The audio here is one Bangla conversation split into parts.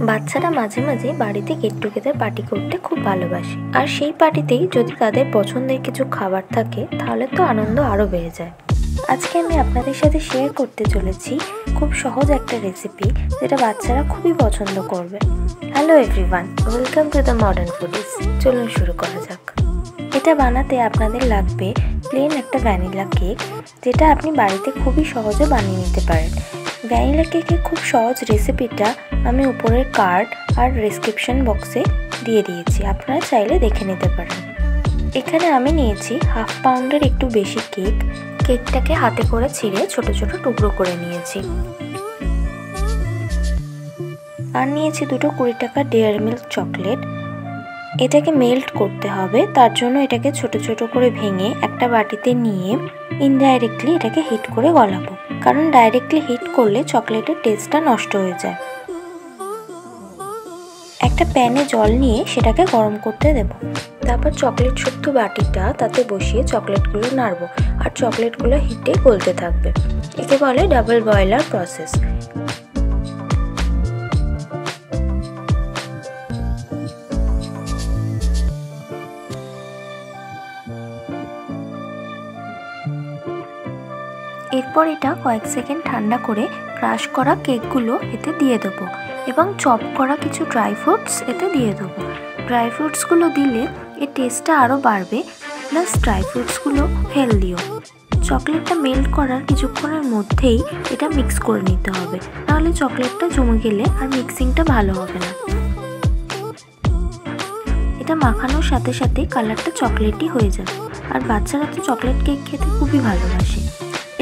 বাচ্চারা মাঝে মাঝে বাড়িতে গেট টুগেদার পার্টি করতে খুব ভালোবাসে, আর সেই পার্টিতেই যদি তাদের পছন্দের কিছু খাবার থাকে তাহলে তো আনন্দ আরও বেড়ে যায়। আজকে আমি আপনাদের সাথে শেয়ার করতে চলেছি খুব সহজ একটা রেসিপি, যেটা বাচ্চারা খুবই পছন্দ করবে। Hello everyone, welcome to the modern foodies. চলুন শুরু করা যাক। এটা বানাতে আপনাদের লাগবে প্লেন একটা ভ্যানিলা কেক, যেটা আপনি বাড়িতে খুবই সহজে বানিয়ে নিতে পারেন। ভ্যানিলা কেকের খুব সহজ রেসিপিটা আমি উপরের কার্ড আর ডেসক্রিপশন বক্সে দিয়ে দিয়েছি, আপনারা চাইলে দেখে নিতে পারেন। এখানে আমি নিয়েছি 1/2 পাউন্ডের একটু বেশি কেক। কেকটাকে হাতে করে ছিঁড়ে ছোট ছোট টুকরো করে নিয়েছি। আর নিয়েছি 2 20 টাকার ডেয়ারি মিল্ক চকলেট। এটাকে মেল্ট করতে হবে, তার জন্য এটাকে ছোট ছোট করে ভেঙে একটা বাটিতে নিয়ে ইনডাইরেক্টলি এটাকে হিট করে গলাবো, কারণ ডাইরেক্টলি হিট করলে চকলেটের টেস্টটা নষ্ট হয়ে যায়। একটা প্যানে জল নিয়ে সেটাকে গরম করতে দেব। তারপর চকলেট শুদ্ধ বাটিটা তাতে বসিয়ে চকলেটগুলো নাড়বো, আর চকলেটগুলো হিটে গলতে থাকবে। একে বলে ডাবল বয়লার প্রসেস। এরপর এটা কয়েক সেকেন্ড ঠান্ডা করে ক্রাশ করা কেকগুলো এতে দিয়ে দেবো এবং চপ করা কিছু ড্রাই ফ্রুটস এতে দিয়ে দেবো। ড্রাই ফ্রুটসগুলো দিলে এর টেস্টটা আরও বাড়বে, প্লাস ড্রাই ফ্রুটসগুলো হেলদিও। চকলেটটা মেল্ট করার কিছুক্ষণের মধ্যেই এটা মিক্স করে নিতে হবে, নাহলে চকলেটটা জমে গেলে আর মিক্সিংটা ভালো হবে না। এটা মাখানোর সাথে সাথে কালারটা চকলেটই হয়ে যাবে, আর বাচ্চারা তো চকলেট কেক খেতে খুবই ভালোবাসে।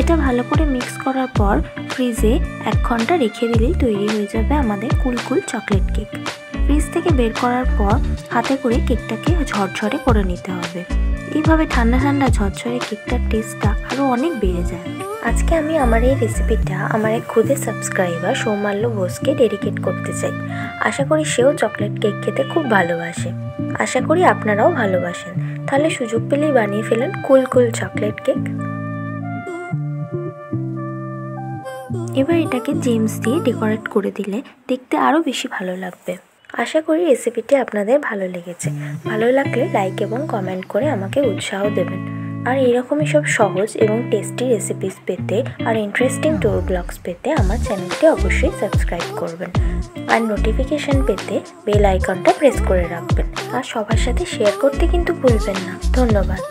এটা ভালো করে মিক্স করার পর ফ্রিজে 1 ঘন্টা রেখে দিলেই তৈরি হয়ে যাবে আমাদের কুলকুল চকলেট কেক। ফ্রিজ থেকে বের করার পর হাতে করে কেকটাকে ঝরঝরে করে নিতে হবে। এইভাবে ঠান্ডা ঠান্ডা ঝরঝরে কেকটার টেস্টটা আরও অনেক বেড়ে যায়। আজকে আমি আমার এই রেসিপিটা আমার এক খুদের সাবস্ক্রাইবার সৌমাল্য বোসকে ডেডিকেট করতে চাই। আশা করি সেও চকলেট কেক খেতে খুব ভালোবাসে। আশা করি আপনারাও ভালোবাসেন। তাহলে সুযোগ পেলেই বানিয়ে ফেলেন কুলকুল চকলেট কেক। এবার এটাকে জেমস দিয়ে ডেকোরেট করে দিলে দেখতে আরও বেশি ভালো লাগবে। আশা করি রেসিপিটি আপনাদের ভালো লেগেছে। ভালো লাগলে লাইক এবং কমেন্ট করে আমাকে উৎসাহ দেবেন। আর এরকমই সব সহজ এবং টেস্টি রেসিপিস পেতে আর ইন্টারেস্টিং ট্যুর ব্লগস পেতে আমার চ্যানেলটি অবশ্যই সাবস্ক্রাইব করবেন। আর নোটিফিকেশান পেতে বেল আইকনটা প্রেস করে রাখবেন। আর সবার সাথে শেয়ার করতে কিন্তু ভুলবেন না। ধন্যবাদ।